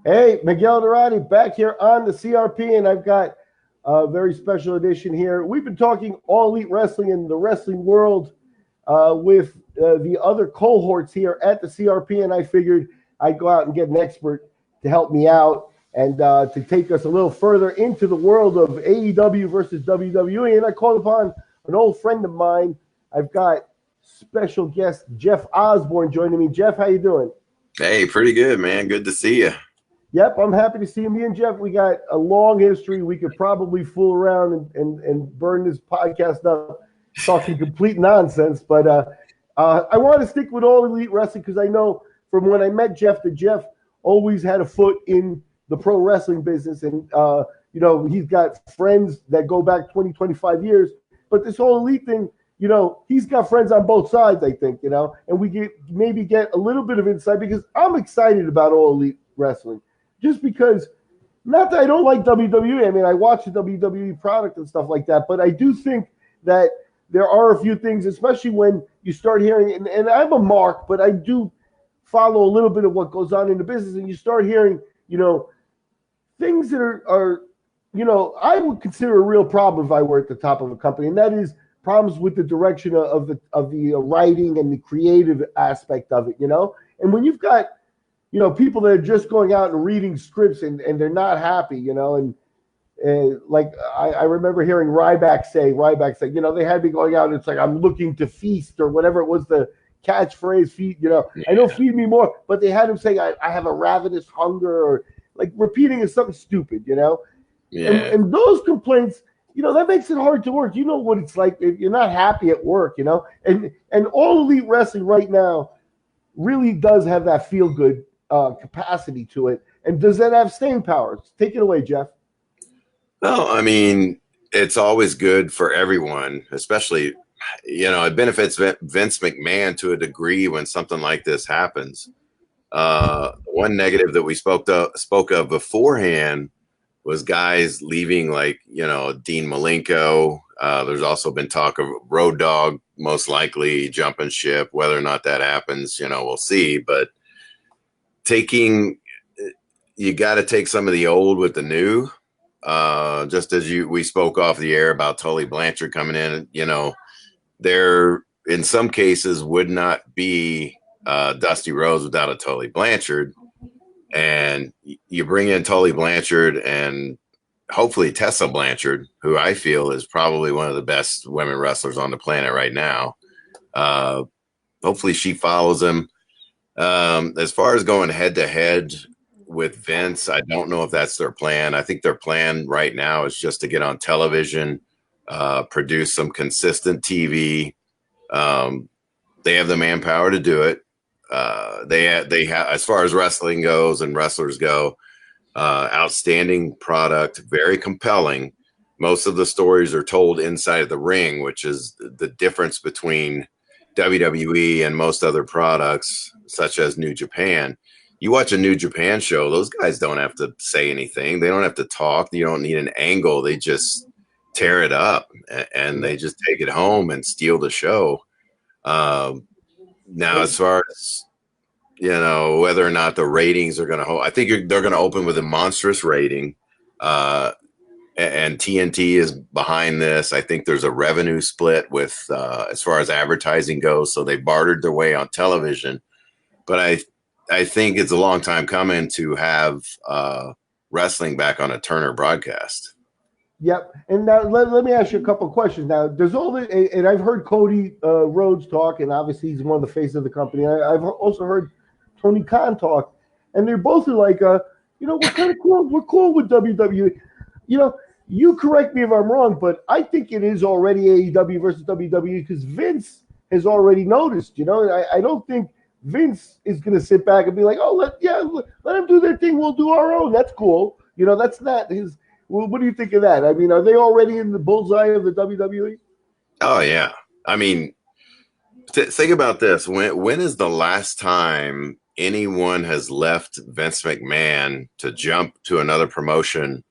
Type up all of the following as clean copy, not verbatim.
Hey, Miguel Iturrate back here on the CRP, and I've got a very special edition here. We've been talking all elite wrestling in the wrestling world with the other cohorts here at the CRP, and I figured I'd go out and get an expert to help me out and to take us a little further into the world of AEW versus WWE. And I called upon an old friend of mine. I've got special guest Jeff Osborne joining me. Jeff, how you doing? Hey, pretty good, man. Good to see you. Yep, I'm happy to see me and Jeff. We got a long history. We could probably fool around and burn this podcast up talking complete nonsense. But I want to stick with all elite wrestling because I know from when I met Jeff that Jeff always had a foot in the pro wrestling business. And, he's got friends that go back 20, 25 years. But this whole elite thing, he's got friends on both sides, I think, and we maybe get a little bit of insight because I'm excited about all elite wrestling. Just because, not that I don't like WWE. I mean, I watch the WWE product and stuff like that, but I do think that there are a few things, especially when you start hearing, and I'm a mark, but I do follow a little bit of what goes on in the business, and you start hearing, things that are I would consider a real problem if I were at the top of a company, and that is problems with the direction of the writing and the creative aspect of it, And when you've got people that are just going out and reading scripts and they're not happy, and like I remember hearing Ryback say, they had me going out and it's like, I'm looking to feast or whatever it was, the catchphrase, feed, I know feed me more, but they had him saying, I have a ravenous hunger or like repeating is something stupid, Yeah. And those complaints, that makes it hard to work. You know what it's like if you're not happy at work, and all elite wrestling right now really does have that feel good capacity to it. And does that have staying power? Take it away, Jeff. No, I mean, it's always good for everyone, especially, it benefits Vince McMahon to a degree when something like this happens. One negative that we spoke of beforehand was guys leaving like, Dean Malenko. There's also been talk of Road Dogg most likely jumping ship. Whether or not that happens, we'll see. But you got to take some of the old with the new. Just as we spoke off the air about Tully Blanchard coming in, there in some cases would not be Dusty Rhodes without a Tully Blanchard. And you bring in Tully Blanchard and hopefully Tessa Blanchard, who I feel is probably one of the best women wrestlers on the planet right now. Hopefully she follows him. As far as going head to head with Vince, I don't know if that's their plan. I think their plan right now is just to get on television, produce some consistent TV. They have the manpower to do it. They have, as far as wrestling goes and wrestlers go, outstanding product, very compelling. Most of the stories are told inside of the ring, which is the difference between WWE and most other products, such as New Japan. You watch a New Japan show, those guys don't have to say anything. They don't have to talk. You don't need an angle. They just tear it up and they just take it home and steal the show. Now, as far as, whether or not the ratings are going to hold, I think they're going to open with a monstrous rating. And TNT is behind this. I think there's a revenue split with as far as advertising goes. So they bartered their way on television. But I think it's a long time coming to have wrestling back on a Turner broadcast. Yep. And now let me ask you a couple of questions. Now, there's all the, and I've heard Cody Rhodes talk, and obviously he's one of the faces of the company. I've also heard Tony Khan talk, and they're both like, we're kind of cool. We're cool with WWE. You correct me if I'm wrong, but I think it is already AEW versus WWE because Vince has already noticed. I don't think Vince is going to sit back and be like, oh, let them do their thing. We'll do our own. That's cool. That's not his. Well, what do you think of that? I mean, are they already in the bullseye of the WWE? Oh, yeah. I mean, think about this. When is the last time anyone has left Vince McMahon to jump to another promotion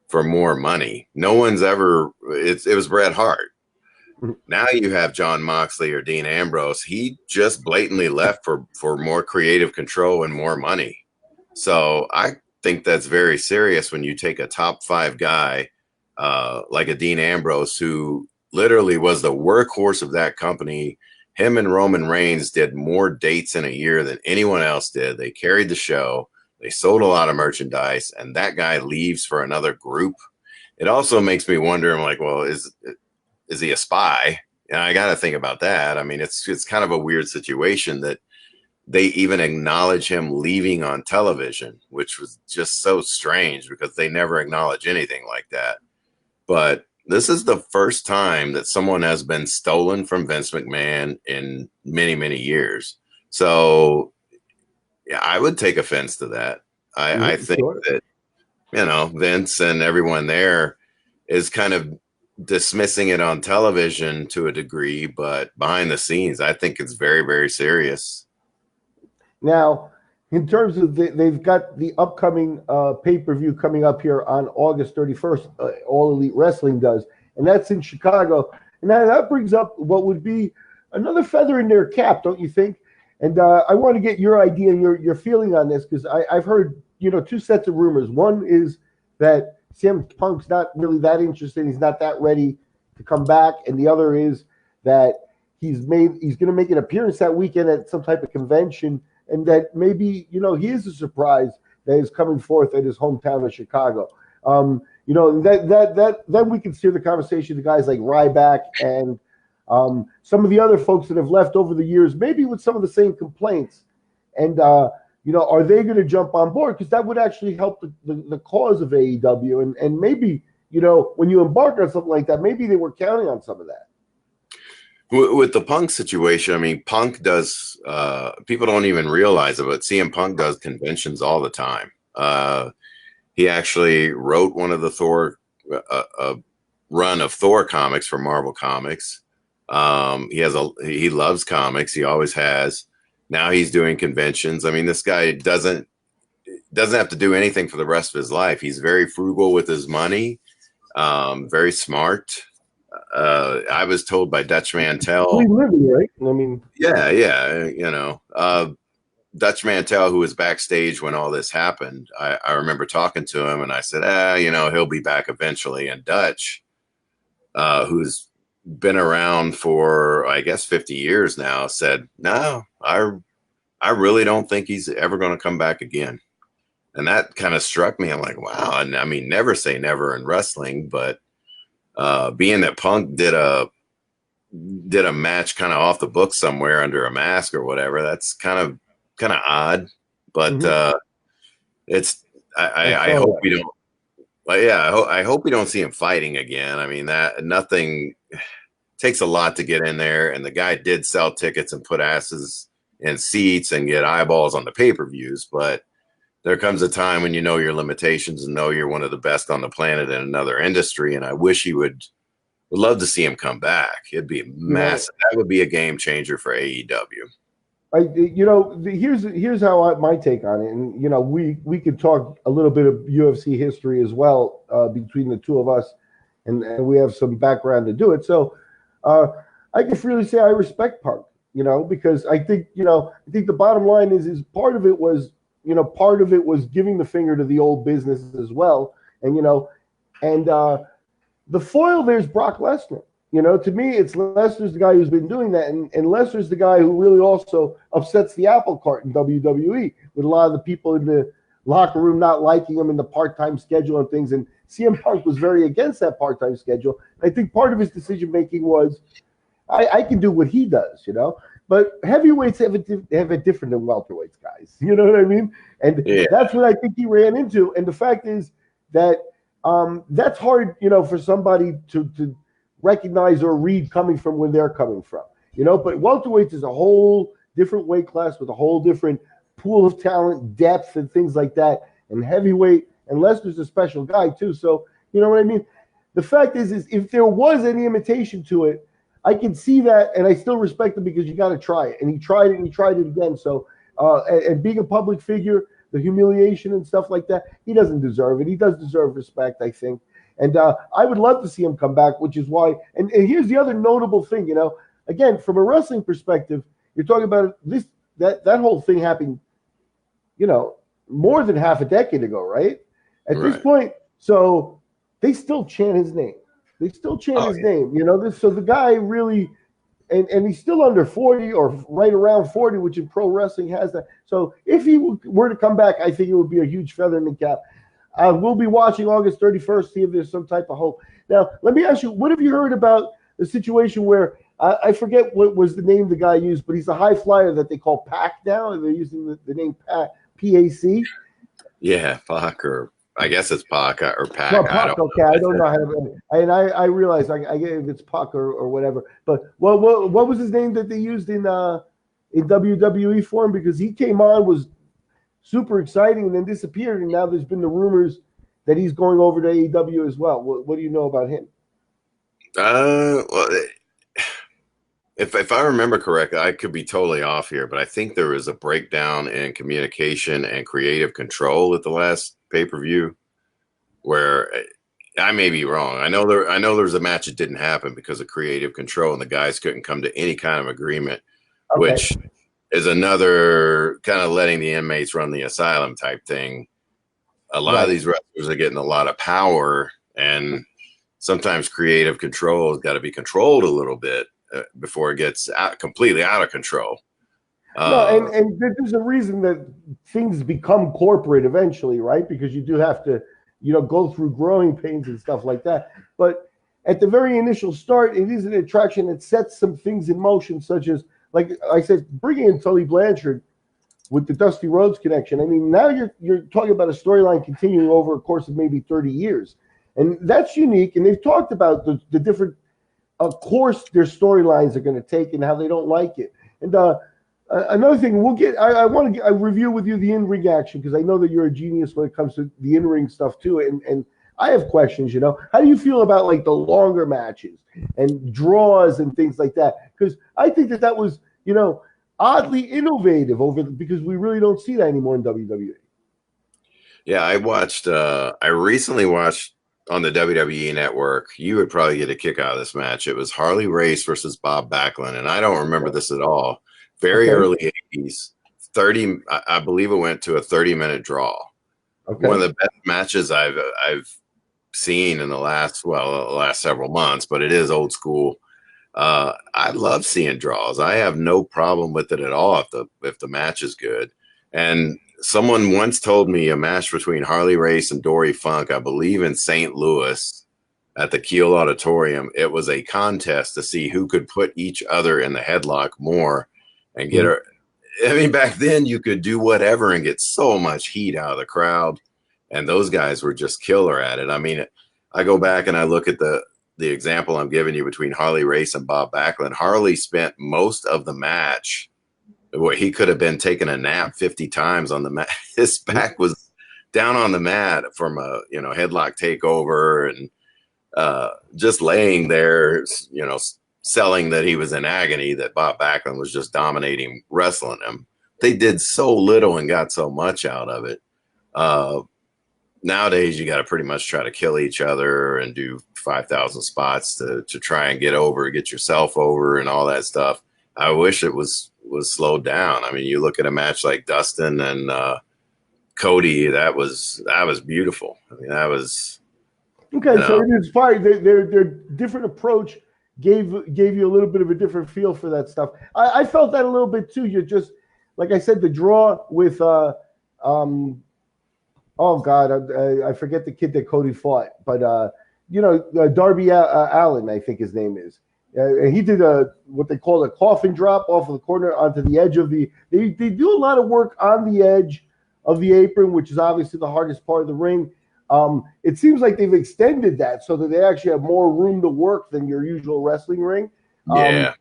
for more money? No one's ever. It was Bret Hart. Now you have John Moxley or Dean Ambrose. He just blatantly left for more creative control and more money. So think that's very serious when you take a top 5 guy like a Dean Ambrose, who literally was the workhorse of that company. Him and Roman Reigns did more dates in a year than anyone else did. They carried the show. They sold a lot of merchandise, and that guy leaves for another group. It also makes me wonder, I'm like, well, is he a spy? And I got to think about that. I mean, it's kind of a weird situation that they even acknowledge him leaving on television, which was just so strange because they never acknowledge anything like that. But this is the first time that someone has been stolen from Vince McMahon in many, many years. So yeah, I would take offense to that. I think that, you know, Vince and everyone there is kind of dismissing it on television to a degree, but behind the scenes, I think it's very, very serious. Now, in terms of they've got the upcoming pay-per-view coming up here on August 31st, All Elite Wrestling does, and that's in Chicago. And now that brings up what would be another feather in their cap, don't you think? And I want to get your idea and your feeling on this, because I've heard, you know, two sets of rumors. One is that CM Punk's not really that interested. He's not that ready to come back. And the other is that he's going to make an appearance that weekend at some type of convention, and that maybe, you know, he is a surprise that is coming forth at his hometown of Chicago. You know, then we can steer the conversation to guys like Ryback and some of the other folks that have left over the years, maybe with some of the same complaints. And, you know, are they going to jump on board? Because that would actually help the cause of AEW. And maybe, you know, when you embark on something like that, maybe they were counting on some of that. With the Punk situation, I mean, Punk does, people don't even realize it, but CM Punk does conventions all the time. He actually wrote one of the Thor, a run of Thor comics for Marvel Comics. He loves comics. He always has. Now he's doing conventions. I mean, this guy doesn't have to do anything for the rest of his life. He's very frugal with his money, very smart. I was told by Dutch Mantel. Living, right? I mean, yeah, you know, Dutch Mantel, who was backstage when all this happened. I remember talking to him, and I said, you know, he'll be back eventually. And Dutch, who's been around for, I guess, 50 years now, said, no, I really don't think he's ever going to come back again. And that kind of struck me. I'm like, wow. And I mean, never say never in wrestling, but being that Punk did a match kind of off the book somewhere under a mask or whatever, that's kind of odd. But I hope we don't. But yeah, I hope we don't see him fighting again. I mean, that nothing takes a lot to get in there, and the guy did sell tickets and put asses in seats and get eyeballs on the pay-per-views. But there comes a time when you know your limitations and know you're one of the best on the planet in another industry. And I wish he would love to see him come back. It'd be massive. That would be a game changer for AEW. You know, here's how my take on it, and you know, we could talk a little bit of UFC history as well between the two of us, and we have some background to do it. So I can freely say I respect Punk, you know, because I think the bottom line is part of it was giving the finger to the old business as well, and you know, and the foil there's Brock Lesnar. You know, to me, it's Lesnar's the guy who's been doing that, and Lesnar's the guy who really also upsets the apple cart in WWE, with a lot of the people in the locker room not liking him in the part-time schedule and things. And CM Punk was very against that part-time schedule. And I think part of his decision-making was, I can do what he does, you know. But heavyweights have it different than welterweights, guys. You know what I mean? And that's what I think he ran into. And the fact is that that's hard, you know, for somebody to recognize or read coming from where they're coming from, you know. But welterweights is a whole different weight class with a whole different pool of talent, depth, and things like that. And heavyweight, and Lesnar's a special guy too. So you know what I mean. The fact is if there was any imitation to it, I can see that, and I still respect him because you got to try it. And he tried it, and he tried it again. So and being a public figure, the humiliation and stuff like that, he doesn't deserve it. He does deserve respect, I think. And I would love to see him come back, which is why. And here's the other notable thing, you know. Again, from a wrestling perspective, you're talking about that whole thing happened, you know, more than half a decade ago, right? At this point, so they still chant his name. They still chant his name. You know, so the guy really, and he's still under 40 or right around 40, which in pro wrestling has that. So if he were to come back, I think it would be a huge feather in the cap. We'll be watching August 31st, see if there's some type of hope. Now, let me ask you, what have you heard about the situation where I forget what was the name the guy used, but he's a high flyer that they call Pac now, and they're using the name Pac, P-A-C. Yeah, Pac, or I guess it's Pac or Pac. Well, Pac, I don't know how to. And I realize I get if it's Pac or whatever. But what was his name that they used in WWE for him? Because he came on, was super exciting, and then disappeared, and now there's been the rumors that he's going over to AEW as well. What do you know about him? Well, if I remember correctly, I could be totally off here, but I think there was a breakdown in communication and creative control at the last pay-per-view, where I may be wrong. I know there was a match that didn't happen because of creative control, and the guys couldn't come to any kind of agreement, which is another kind of letting the inmates run the asylum type thing. A lot of these wrestlers are getting a lot of power, and sometimes creative control has got to be controlled a little bit before it gets completely out of control. No, and there's a reason that things become corporate eventually, right? Because you do have to, go through growing pains and stuff like that. But at the very initial start, it is an attraction that sets some things in motion, such as, like I said, bringing in Tully Blanchard with the Dusty Rhodes connection. I mean, now you're talking about a storyline continuing over a course of maybe 30 years. And that's unique. And they've talked about the different course their storylines are going to take and how they don't like it. And another thing, I want to get a review with you the in-ring action, because I know that you're a genius when it comes to the in-ring stuff too. And I have questions, How do you feel about like the longer matches and draws and things like that? Because I think that was, oddly innovative because we really don't see that anymore in WWE. Yeah, I recently watched on the WWE Network. You would probably get a kick out of this match. It was Harley Race versus Bob Backlund, and I don't remember this at all. Very early 80s, 30. I believe it went to a 30-minute draw. Okay. One of the best matches I've seen in the last several months, but it is old school. I love seeing draws. I have no problem with it at all if the match is good. And someone once told me a match between Harley Race and Dory Funk, I believe in St. Louis at the Kiel Auditorium, it was a contest to see who could put each other in the headlock more and get her. I mean, back then you could do whatever and get so much heat out of the crowd, and those guys were just killer at it. I mean, I go back and I look at the example I'm giving you between Harley Race and Bob Backlund. Harley spent most of the match where he could have been taking a nap 50 times on the mat. His back was down on the mat from a headlock takeover, and just laying there, selling that he was in agony, that Bob Backlund was just dominating wrestling him. They did so little and got so much out of it. Nowadays, you got to pretty much try to kill each other and do 5,000 spots to try and get yourself over and all that stuff. I wish it was slowed down. I mean, you look at a match like Dustin and Cody, that was beautiful. I mean, that was okay. So it inspired. Their different approach gave you a little bit of a different feel for that stuff. I felt that a little bit too. You're just, like I said, the draw with oh God, I forget the kid that Cody fought, but Darby Allin, I think his name is. And he did what they call a coffin drop off of the corner onto the edge of the. They do a lot of work on the edge of the apron, which is obviously the hardest part of the ring. It seems like they've extended that so that they actually have more room to work than your usual wrestling ring. Yeah.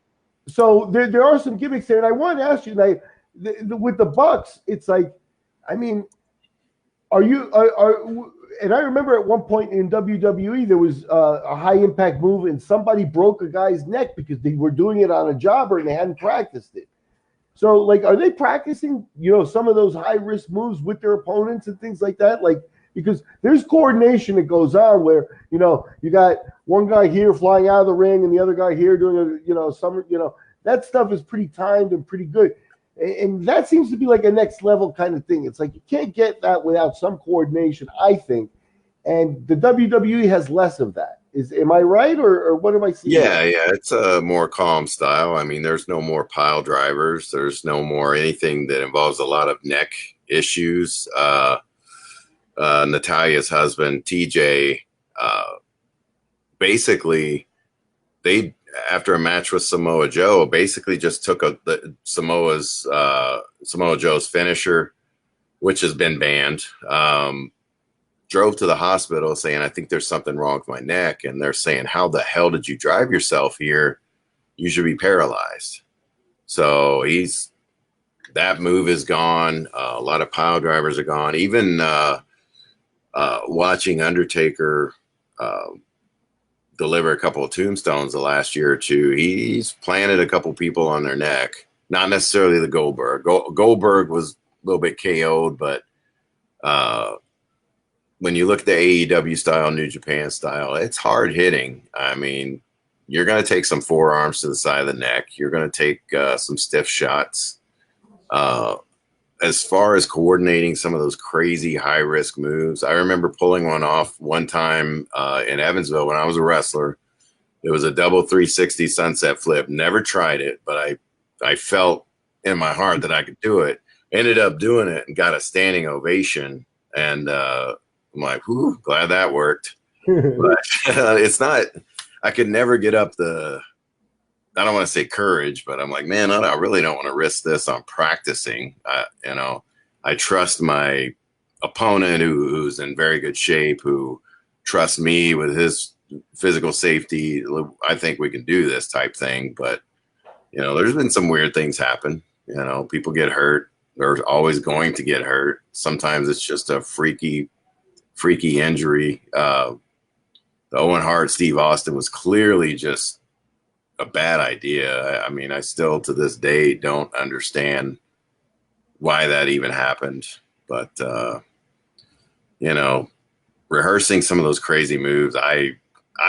So there are some gimmicks there, and I want to ask you, with the Bucks, it's like, I mean, and I remember at one point in WWE there was a high impact move and somebody broke a guy's neck because they were doing it on a jobber and they hadn't practiced it. So, like, are they practicing, some of those high risk moves with their opponents and things like that? Like, because there's coordination that goes on where, you got one guy here flying out of the ring and the other guy here doing that stuff is pretty timed and pretty good. And that seems to be like a next level kind of thing. It's like you can't get that without some coordination, I think. And the WWE has less of that. Am I right, or what am I seeing? Yeah, it's a more calm style. I mean, there's no more pile drivers. There's no more anything that involves a lot of neck issues. Natalia's husband, TJ, basically, they after a match with Samoa Joe, basically just took Samoa Joe's finisher, which has been banned. Drove to the hospital saying, I think there's something wrong with my neck. And they're saying, how the hell did you drive yourself here? You should be paralyzed. So that move is gone. A lot of pile drivers are gone. Even watching Undertaker deliver a couple of tombstones the last year or two, he's planted a couple people on their neck. Not necessarily the Goldberg. Goldberg was a little bit KO'd, but when you look at the AEW style, New Japan style, it's hard hitting. I mean, you're going to take some forearms to the side of the neck. You're going to take some stiff shots. As far as coordinating some of those crazy high risk moves, I remember pulling one off one time in Evansville when I was a wrestler. It was a double 360 sunset flip. Never tried it, but I felt in my heart that I could do it. Ended up doing it and got a standing ovation. And I'm like, whew, glad that worked. But it's not, I could never get up I don't want to say courage, but I'm like, man, I really don't want to risk this. I'm practicing. I trust my opponent who's in very good shape, who trusts me with his physical safety. I think we can do this type thing. But, there's been some weird things happen. People get hurt. They're always going to get hurt. Sometimes it's just a freaky injury. The Owen Hart, Steve Austin was clearly just a bad idea. I mean, I still to this day don't understand why that even happened. But, rehearsing some of those crazy moves, I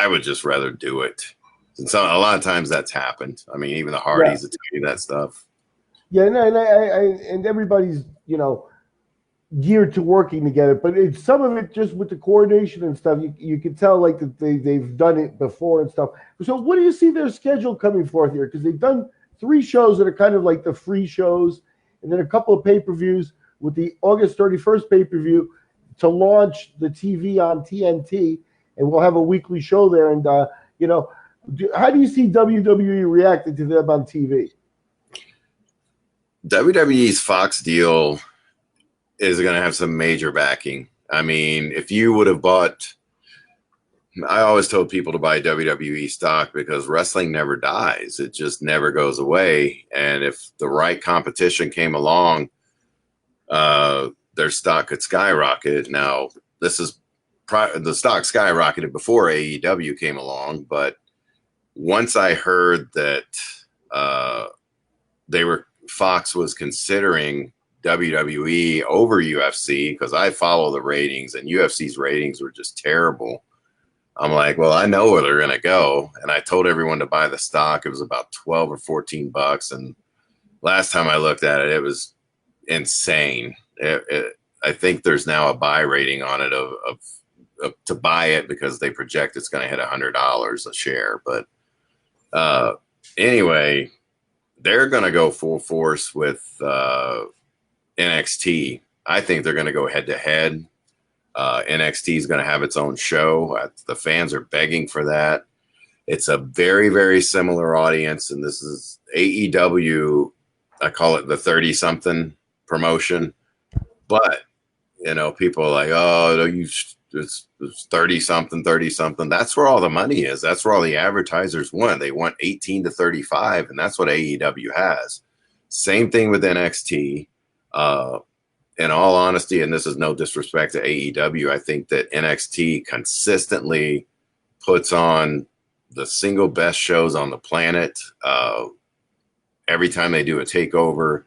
would just rather do it. And so a lot of times that's happened. I mean, even the Hardys that tell you that stuff. Yeah, no, and everybody's, geared to working together, but some of it just with the coordination and stuff, you can tell like that they've done it before and stuff. So what do you see their schedule coming forth here? Because they've done 3 shows that are kind of like the free shows, and then a couple of pay-per-views with the August 31st pay-per-view to launch the TV on TNT, and we'll have a weekly show there. And how do you see WWE reacting to them on TV? WWE's Fox deal is going to have some major backing. I mean, if you would have bought, I always told people to buy WWE stock because wrestling never dies. It just never goes away. And if the right competition came along, their stock could skyrocket. Now, the stock skyrocketed before AEW came along, but once I heard that Fox was considering WWE over UFC, because I follow the ratings and UFC's ratings were just terrible. I'm like, well, I know where they're going to go. And I told everyone to buy the stock. It was about 12 or 14 bucks. And last time I looked at it, it was insane. I think there's now a buy rating on it of to buy it because they project it's going to hit $100 a share. But anyway, they're going to go full force with NXT. I think they're going to go head to head. NXT is going to have its own show. The fans are begging for that. It's a very, very similar audience, and this is AEW. I call it the 30-something promotion, but people are like, oh, it's 30-something, 30-something. That's where all the money is. That's where all the advertisers want. They want 18 to 35, and that's what AEW has. Same thing with NXT. In all honesty, and this is no disrespect to AEW, I think that NXT consistently puts on the single best shows on the planet. Every time they do a takeover,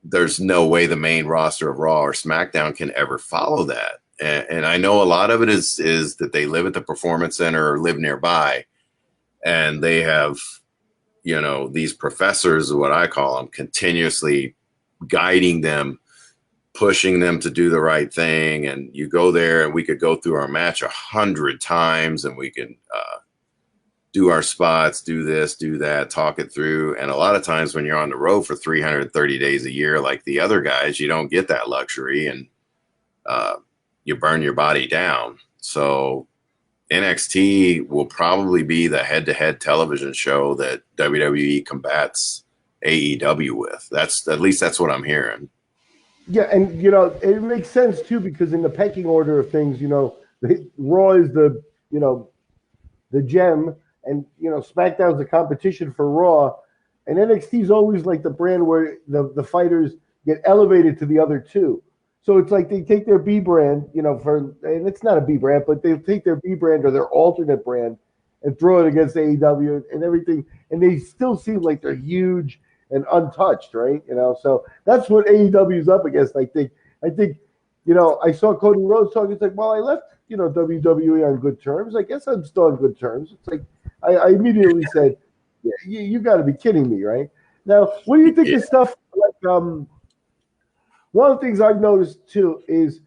there's no way the main roster of Raw or SmackDown can ever follow that. And I know a lot of it is that they live at the Performance Center or live nearby, and they have, these professors, what I call them, continuously guiding them, pushing them to do the right thing. And you go there and we could go through our match 100 times and we can do our spots, do this, do that, talk it through. And a lot of times when you're on the road for 330 days a year, like the other guys, you don't get that luxury and you burn your body down. So NXT will probably be the head-to-head television show that WWE combats AEW with. At least that's what I'm hearing. Yeah, and it makes sense too, because in the pecking order of things, Raw is the gem, and SmackDown's the competition for Raw, and NXT is always like the brand where the fighters get elevated to the other two. So it's like they take their B brand, and it's not a B brand, but they take their B brand or their alternate brand and throw it against AEW and everything, and they still seem like they're huge and untouched, right? So that's what AEW is up against. I think, I saw Cody Rhodes talking. It's like, well, I left, WWE on good terms. I guess I'm still on good terms. It's like, I immediately said, yeah, you got to be kidding me, right? Now, what do you think of stuff like, one of the things I've noticed too is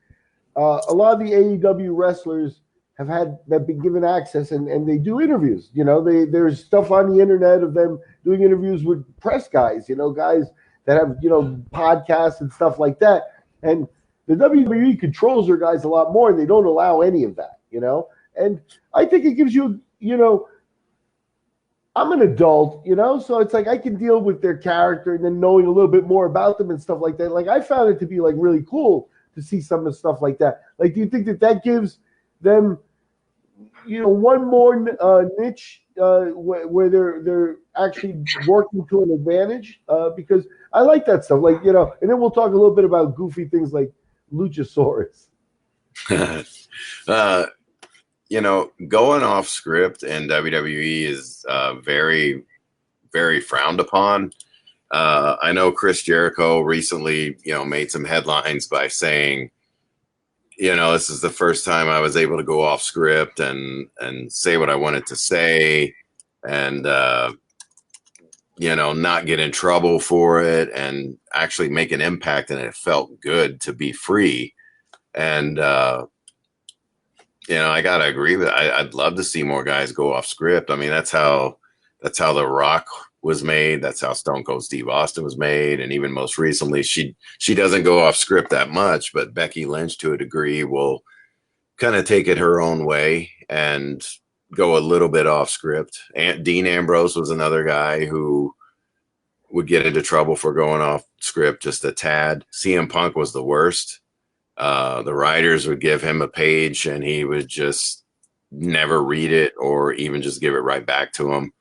a lot of the AEW wrestlers have been given access and they do interviews. There's stuff on the internet of them doing interviews with press guys, guys that have, podcasts and stuff like that. And the WWE controls their guys a lot more and they don't allow any of that, And I think it gives you, I'm an adult, so it's like I can deal with their character and then knowing a little bit more about them and stuff like that. Like I found it to be like really cool to see some of the stuff like that. Like, do you think that gives them, one more niche where they're actually working to an advantage? Because I like that stuff. Like, and then we'll talk a little bit about goofy things like Luchasaurus. Going off script in WWE is very, very frowned upon. I know Chris Jericho recently, made some headlines by saying, this is the first time I was able to go off script and say what I wanted to say and, not get in trouble for it and actually make an impact. And it felt good to be free. And, I got to agree with it. I'd love to see more guys go off script. I mean, that's how The Rock was made. That's how Stone Cold Steve Austin was made. And even most recently, she doesn't go off script that much, but Becky Lynch to a degree will kind of take it her own way and go a little bit off script. And Dean Ambrose was another guy who would get into trouble for going off script just a tad. CM Punk was the worst. The writers would give him a page and he would just never read it or even just give it right back to him.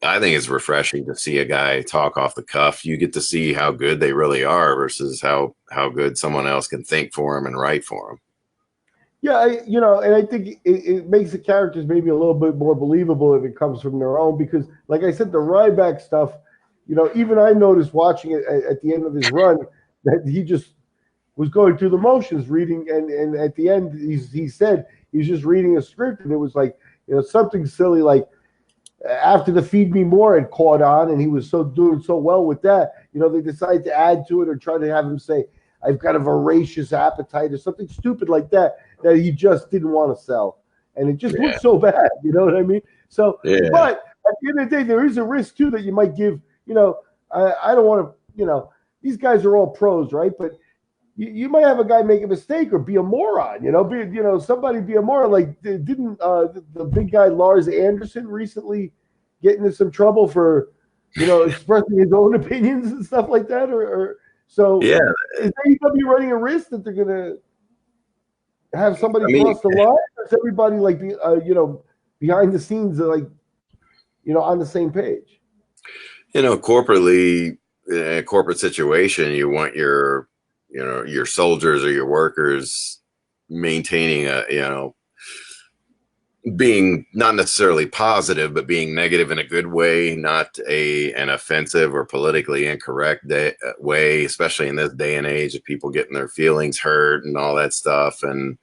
I think it's refreshing to see a guy talk off the cuff. You get to see how good they really are versus how good someone else can think for them and write for them. Yeah, and I think it makes the characters maybe a little bit more believable if it comes from their own, because like I said, the Ryback stuff, even I noticed watching it at the end of his run that he just was going through the motions reading. And at the end, he said he's just reading a script. And it was like, something silly like after the Feed Me More had caught on and he was doing so well with that, they decided to add to it or try to have him say, I've got a voracious appetite or something stupid like that he just didn't want to sell. And it just looked so bad. You know what I mean? So, but at the end of the day, there is a risk too that you might give, I don't want to, these guys are all pros, right? But you might have a guy make a mistake or be a moron, somebody be a moron. Like, didn't the big guy Lars Anderson recently get into some trouble for, expressing his own opinions and stuff like that? So is AEW running a risk that they're going to have somebody cross the line? Or is everybody like, behind the scenes, like, on the same page? Corporately, in a corporate situation, you want your soldiers or your workers maintaining being not necessarily positive, but being negative in a good way, not an offensive or politically incorrect way, especially in this day and age of people getting their feelings hurt and all that stuff and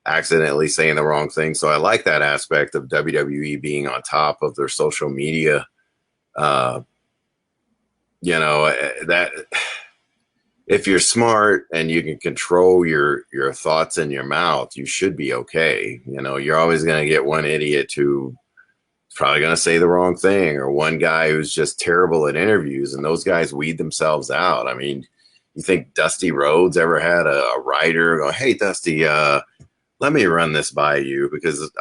accidentally saying the wrong thing. So I like that aspect of WWE being on top of their social media uh, that if you're smart and you can control your thoughts in your mouth, you should be okay. You're always going to get one idiot who probably going to say the wrong thing, or one guy who's just terrible at interviews, and those guys weed themselves out. I mean, you think Dusty Rhodes ever had a writer go, "Hey, Dusty, let me run this by you," because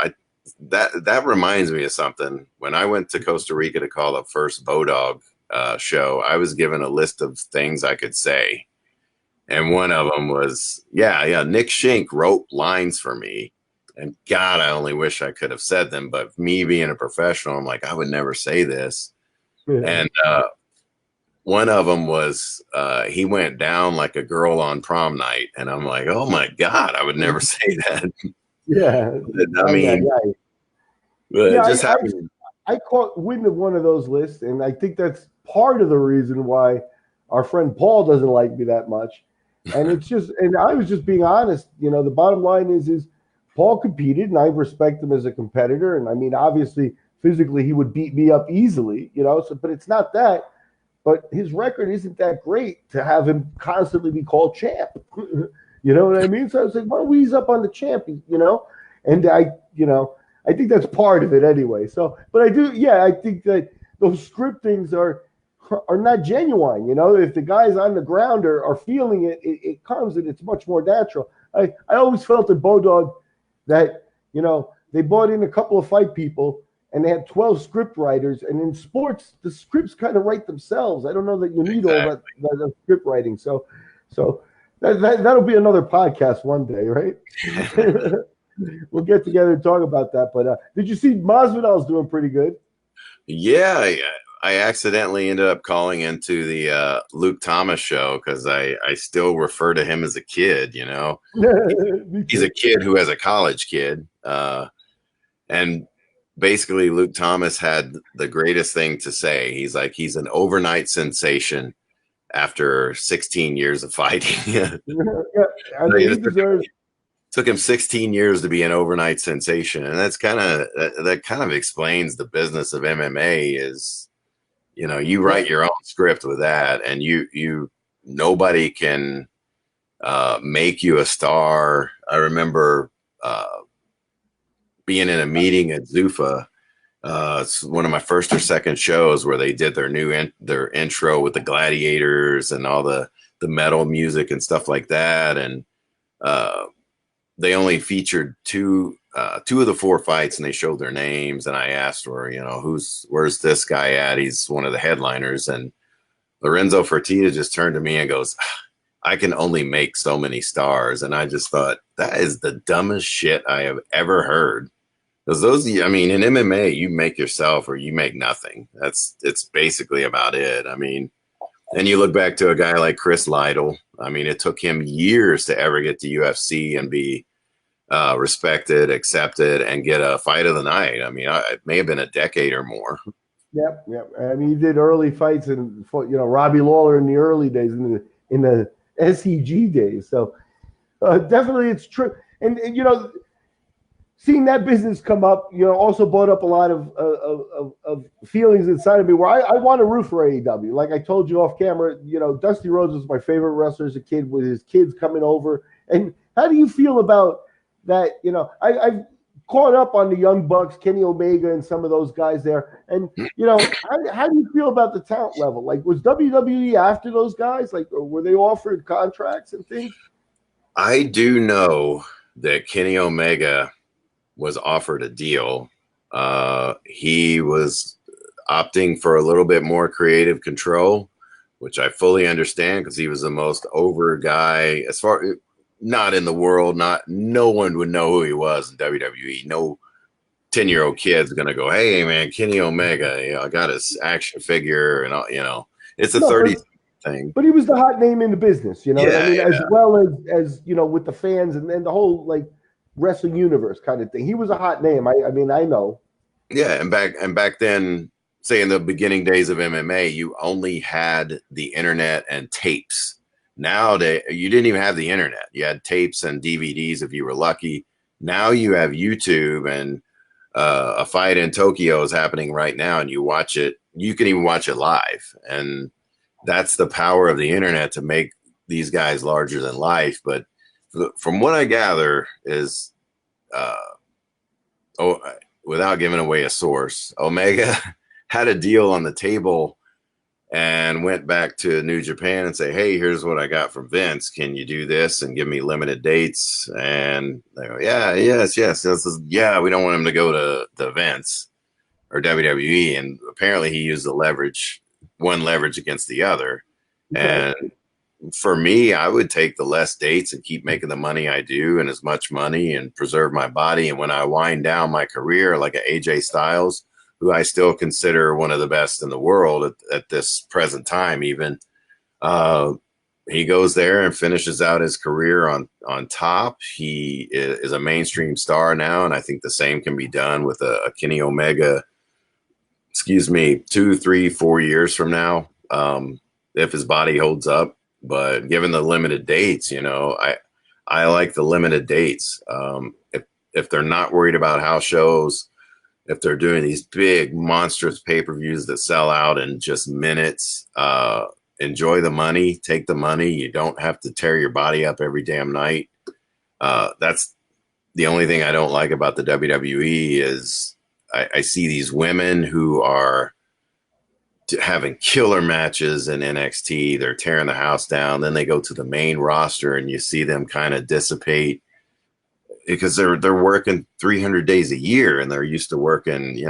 that reminds me of something. When I went to Costa Rica to call the first Bodog show, I was given a list of things I could say, and one of them was, Nick Shink wrote lines for me. And God, I only wish I could have said them. But me being a professional, I'm like, I would never say this. Yeah. And one of them was he went down like a girl on prom night. And I'm like, oh, my God, I would never say that. Yeah. I mean, I caught wind of one of those lists. And I think that's part of the reason why our friend Paul doesn't like me that much. And it's just, and I was just being honest. The bottom line is Paul competed, and I respect him as a competitor. And I mean, obviously, physically, he would beat me up easily, but it's not that. But his record isn't that great to have him constantly be called champ. You know what I mean? So I was like, why don't we ease up on the champ, And I think that's part of it anyway. So, but I think that those script things are not genuine. If the guys on the ground are feeling it, it comes and it's much more natural. I always felt at Bodog that, they brought in a couple of fight people and they had 12 script writers. And in sports, the scripts kind of write themselves. I don't know that you need all that script writing. So that'll be another podcast one day, right? We'll get together and talk about that. But did you see Masvidal's doing pretty good? Yeah, I accidentally ended up calling into the Luke Thomas show because I still refer to him as a kid, He's a kid who has a college kid. And basically Luke Thomas had the greatest thing to say. He's like, he's an overnight sensation after 16 years of fighting. Took him 16 years to be an overnight sensation. And that kind of explains the business of MMA is, you write your own script with that, and nobody can make you a star. I remember being in a meeting at Zuffa. It's one of my first or second shows where they did their intro with the gladiators and all the metal music and stuff like that. And they only featured two of the 4 fights, and they showed their names. And I asked her, where's this guy at? He's one of the headliners. And Lorenzo Fertitta just turned to me and goes, I can only make so many stars. And I just thought, that is the dumbest shit I have ever heard. Because in MMA, you make yourself or you make nothing. It's basically about it. I mean, and you look back to a guy like Chris Lytle. I mean, it took him years to ever get to UFC and be respected, accepted, and get a fight of the night. I mean, it may have been a decade or more. Yep. I mean, he did early fights and Robbie Lawler in the early days, in the SEG days. So definitely, it's true. And seeing that business come up, also brought up a lot of feelings inside of me where I want to root for AEW. Like I told you off camera, Dusty Rhodes was my favorite wrestler as a kid with his kids coming over. And how do you feel about that? I've caught up on the Young Bucks, Kenny Omega, and some of those guys there. And, how do you feel about the talent level? Like, was WWE after those guys? Like, or were they offered contracts and things? I do know that Kenny Omega was offered a deal. He was opting for a little bit more creative control, which I fully understand because he was the most over guy as far not in the world. No one would know who he was in WWE. No 10-year-old kid's gonna go, "Hey man, Kenny Omega, I got his action figure," and all, it's a 30 thing. But he was the hot name in the business, as well as with the fans and the whole wrestling universe kind of thing. He was a hot name. I mean, I know. Yeah, and back then, say in the beginning days of MMA, you only had the internet and tapes. Nowadays, you didn't even have the internet. You had tapes and DVDs if you were lucky. Now you have YouTube, and a fight in Tokyo is happening right now, and you watch it, you can even watch it live. And that's the power of the internet to make these guys larger than life. But from what I gather is, oh, without giving away a source, Omega had a deal on the table and went back to New Japan and say, hey, here's what I got from Vince. Can you do this and give me limited dates? And they go, yeah, yes. Yeah, we don't want him to go to Vince or WWE. And apparently he used one leverage against the other. Okay. And for me, I would take the less dates and keep making the money I do and as much money and preserve my body. And when I wind down my career, like a AJ Styles, who I still consider one of the best in the world at this present time, even, he goes there and finishes out his career on top. He is a mainstream star now, and I think the same can be done with a Kenny Omega, 2, 3, 4 years from now, if his body holds up. But given the limited dates, I like the limited dates. If they're not worried about house shows, if they're doing these big monstrous pay-per-views that sell out in just minutes, enjoy the money, take the money. You don't have to tear your body up every damn night. That's the only thing I don't like about the WWE is I see these women who are having killer matches in NXT. They're tearing the house down. Then they go to the main roster and you see them kind of dissipate because they're working 300 days a year and they're used to working,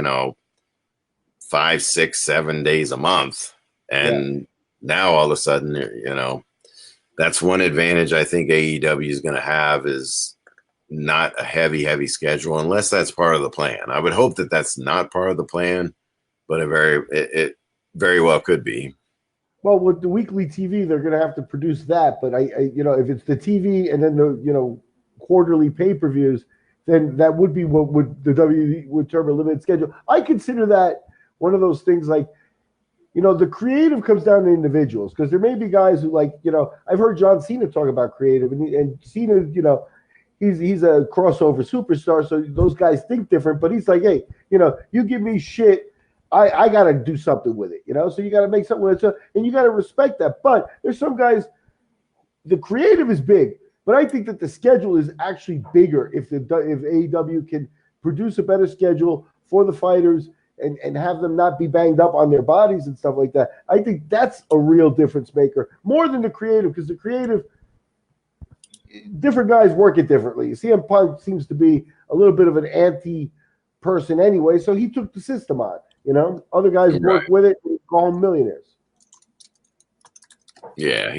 5, 6, 7 days a month. And now all of a sudden, that's one advantage I think AEW is going to have is not a heavy schedule unless that's part of the plan. I would hope that that's not part of the plan, but it very well could be. Well, with the weekly TV, they're going to have to produce that. But I if it's the TV and then the quarterly pay-per-views, then that would be what would the WWE would term a limited schedule. I consider that one of those things like, the creative comes down to individuals because there may be guys who I've heard John Cena talk about creative and Cena, he's a crossover superstar. So those guys think different, but he's like, hey, you give me shit. I got to do something with it, so you got to make something with it. And you got to respect that. But there's some guys, the creative is big, but I think that the schedule is actually bigger if AEW can produce a better schedule for the fighters and have them not be banged up on their bodies and stuff like that. I think that's a real difference maker more than the creative, because the creative, different guys work it differently. CM Punk seems to be a little bit of an anti-person anyway, so he took the system on. Other guys work with it and call them millionaires. Yeah,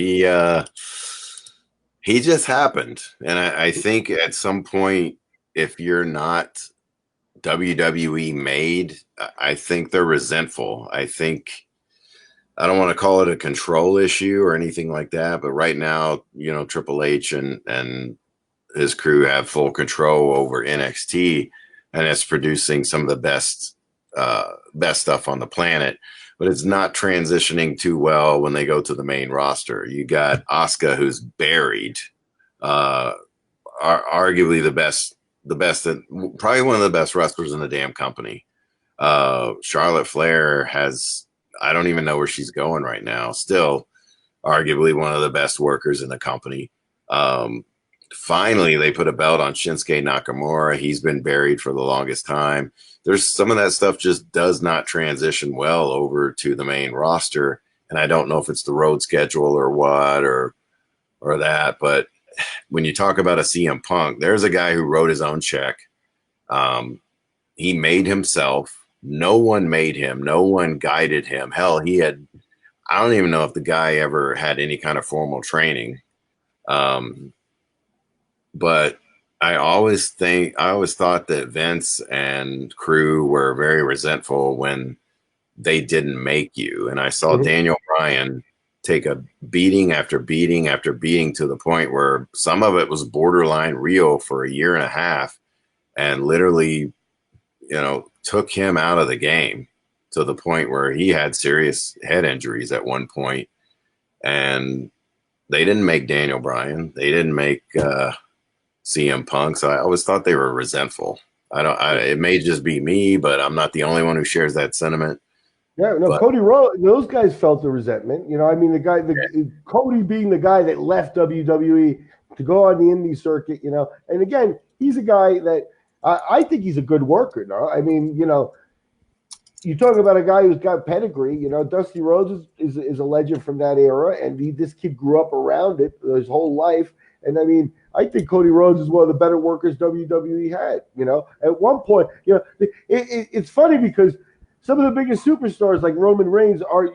he just happened. And I think at some point, if you're not WWE made, I think they're resentful. I don't want to call it a control issue or anything like that, but right now, Triple H and his crew have full control over NXT, and it's producing some of the best stuff on the planet, but it's not transitioning too well when they go to the main roster. You got Asuka, who's buried, arguably the best, probably one of the best wrestlers in the damn company. Charlotte Flair has, I don't even know where she's going right now. Still arguably one of the best workers in the company. Finally, they put a belt on Shinsuke Nakamura. He's been buried for the longest time. There's some of that stuff just does not transition well over to the main roster. And I don't know if it's the road schedule or what, or that, but when you talk about a CM Punk, there's a guy who wrote his own check. He made himself. No one made him. No one guided him. Hell, I don't even know if the guy ever had any kind of formal training. But I always thought that Vince and crew were very resentful when they didn't make you. And I saw Daniel Bryan take a beating after beating after beating to the point where some of it was borderline real for a year and a half, and literally, took him out of the game to the point where he had serious head injuries at one point. And they didn't make Daniel Bryan. They didn't make CM Punk. So I always thought they were resentful. It may just be me, but I'm not the only one who shares that sentiment. Yeah, no, But Cody Rhodes, those guys felt the resentment. I mean, Cody being the guy that left WWE to go on the indie circuit, and again, he's a guy that I think he's a good worker. No, I mean, you talk about a guy who's got pedigree. Dusty Rhodes is a legend from that era, and this kid grew up around it his whole life. And I mean, I think Cody Rhodes is one of the better workers WWE had. At one point, it's funny because some of the biggest superstars like Roman Reigns are,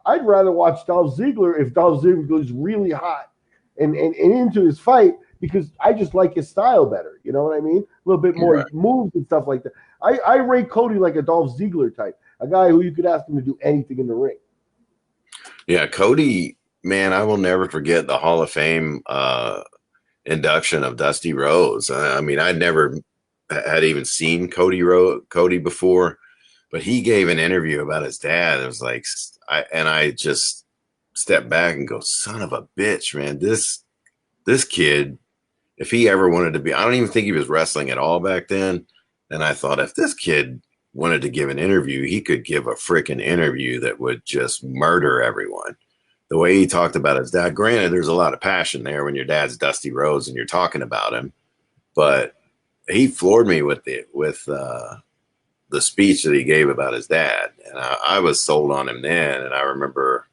I'd rather watch Dolph Ziggler if Dolph Ziggler goes really hot and into his fight because I just like his style better. You know what I mean? A little bit more moves and stuff like that. I rate Cody like a Dolph Ziggler type, a guy who you could ask him to do anything in the ring. Yeah, Cody, man, I will never forget the Hall of Fame induction of Dusty Rhodes. I mean, I'd never had even seen Cody before. But he gave an interview about his dad. It was like, I just stepped back and go, son of a bitch, man. This kid, if he ever wanted to be, I don't even think he was wrestling at all back then. And I thought, if this kid wanted to give an interview, he could give a freaking interview that would just murder everyone. The way he talked about his dad, granted, there's a lot of passion there when your dad's Dusty Rhodes and you're talking about him, but he floored me with the speech that he gave about his dad. And I was sold on him then. And I remember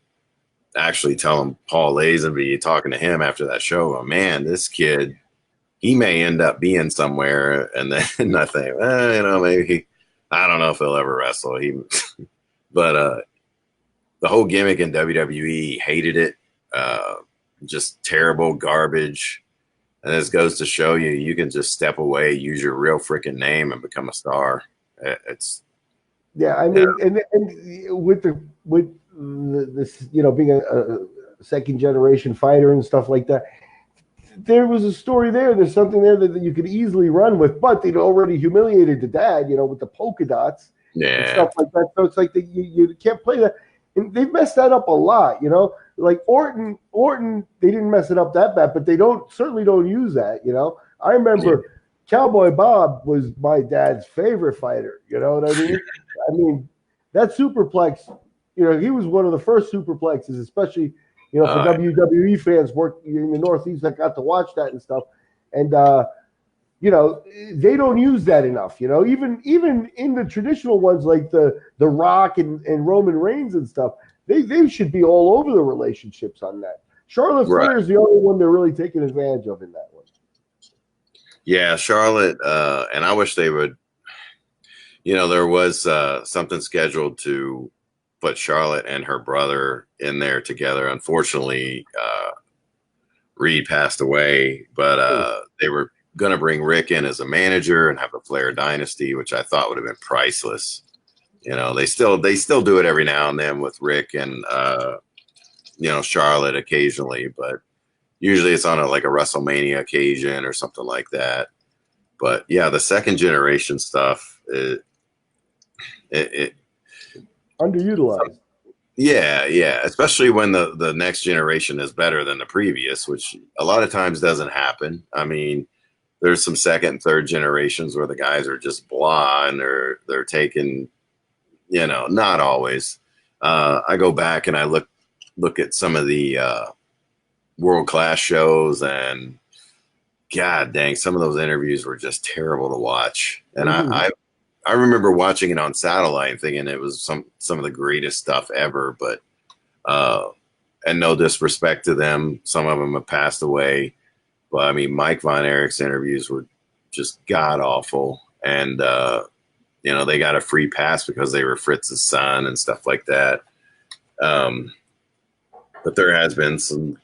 actually telling Paul Lazenby, talking to him after that show, man, this kid, he may end up being somewhere. And then I think, maybe I don't know if he'll ever wrestle. But the whole gimmick in WWE, hated it. Just terrible garbage. And this goes to show you can just step away, use your real freaking name and become a star. I mean, and with this, being a second generation fighter and stuff like that, there was a story there. There's something there that you could easily run with, but they'd already humiliated the dad, with the polka dots and stuff like that. So it's like you can't play that. And they've messed that up a lot, like Orton, they didn't mess it up that bad, but they certainly don't use that, I remember Cowboy Bob was my dad's favorite fighter. You know what I mean? I mean, that superplex, he was one of the first superplexes, especially, for WWE fans working in the Northeast that got to watch that and stuff. And, they don't use that enough, even in the traditional ones like the Rock and Roman Reigns and stuff, they should be all over the relationships on that. Charlotte Flair is the only one they're really taking advantage of in that one. Yeah, Charlotte, and I wish they would, there was something scheduled to put Charlotte and her brother in there together. Unfortunately, Reed passed away, but they were going to bring Rick in as a manager and have a Flair dynasty, which I thought would have been priceless. They still do it every now and then with Rick and, Charlotte occasionally, but usually it's on a WrestleMania occasion or something like that. But yeah, the second generation stuff, it underutilized. Yeah. Especially when the next generation is better than the previous, which a lot of times doesn't happen. I mean, there's some second and third generations where the guys are just blah and they're taking, not always. I go back and I look at some of the world-class shows, and God dang, some of those interviews were just terrible to watch. And I remember watching it on satellite and thinking it was some of the greatest stuff ever, but and no disrespect to them, some of them have passed away, but I mean, Mike Von Erich's interviews were just god awful. And they got a free pass because they were Fritz's son and stuff like that. But there has been some,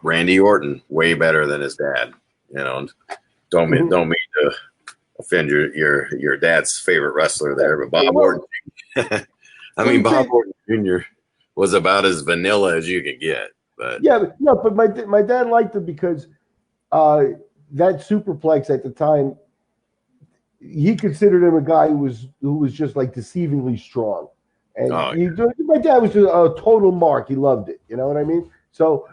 Randy Orton way better than his dad. Don't mean to offend your dad's favorite wrestler there, but Bob Orton. I mean, Bob Orton Jr. was about as vanilla as you could get. But but my dad liked it because that superplex at the time, he considered him a guy who was just like deceivingly strong. And my dad was just a total mark. He loved it. You know what I mean? So,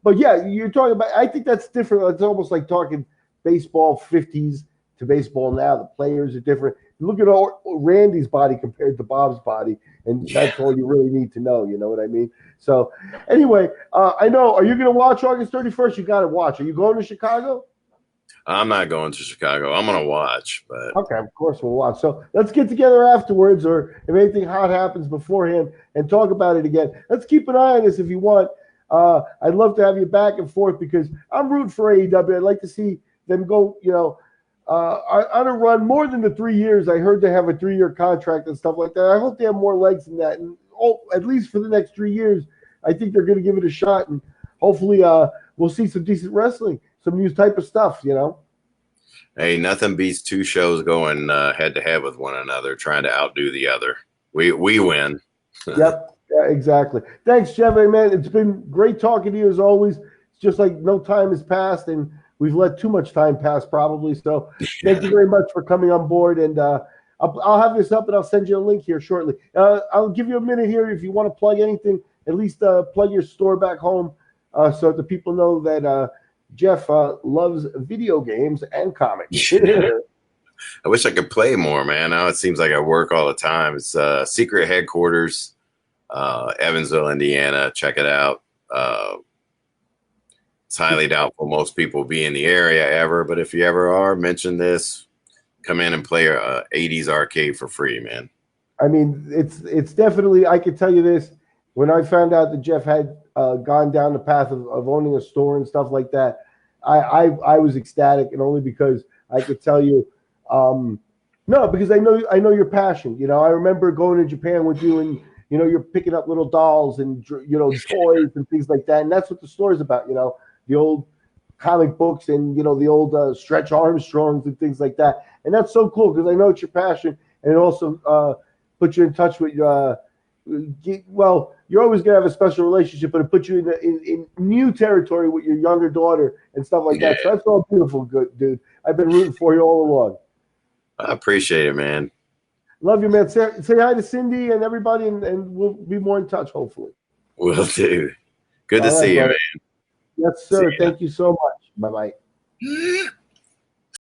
but yeah, you're talking about, I think that's different. It's almost like talking baseball 50s to baseball now. The players are different. look at all Randy's body compared to Bob's body, and that's all you really need to know. You know what I mean? So, anyway, I know. Are you going to watch August 31st? You got to watch. Are you going to Chicago? I'm not going to Chicago. I'm going to watch, but okay, of course we'll watch. So let's get together afterwards, or if anything hot happens beforehand, and talk about it again. Let's keep an eye on this if you want. I'd love to have you back and forth because I'm rooting for AEW. I'd like to see them go, on a run more than the 3 years. I heard they have a 3-year contract and stuff like that. I hope they have more legs than that, and at least for the next 3 years, I think they're going to give it a shot, and hopefully, we'll see some decent wrestling. Some new type of stuff, Hey, nothing beats two shows going head to head with one another, trying to outdo the other. We win. Yep, yeah, exactly. Thanks, Jeff. Hey, man, it's been great talking to you as always. It's just like no time has passed, and we've let too much time pass probably. So thank you very much for coming on board, and I'll have this up and I'll send you a link here shortly. I'll give you a minute here if you want to plug anything. At least plug your store back home so that the people know that Jeff loves video games and comics. I wish I could play more, man. Now it seems like I work all the time. It's Secret Headquarters, Evansville, Indiana. Check it out. It's highly doubtful most people be in the area ever, but if you ever are, mention this. Come in and play a 80s arcade for free, man. I mean, it's definitely, I can tell you this, when I found out that Jeff had gone down the path of owning a store and stuff like that, I was ecstatic, and only because I could tell you, no, because I know your passion. I remember going to Japan with you, and you're picking up little dolls and toys and things like that, and that's what the store is about. The old comic books and the old Stretch Armstrongs and things like that, and that's so cool because I know it's your passion, and it also puts you in touch with well, you're always gonna have a special relationship, but it puts you in new territory with your younger daughter and stuff like that. So that's all beautiful, good dude. I've been rooting for you all along. I appreciate it, man. Love you, man. Say hi to Cindy and everybody, and we'll be more in touch, hopefully. Will do. Good to see you, man. Yes, sir. Thank you so much. Bye-bye.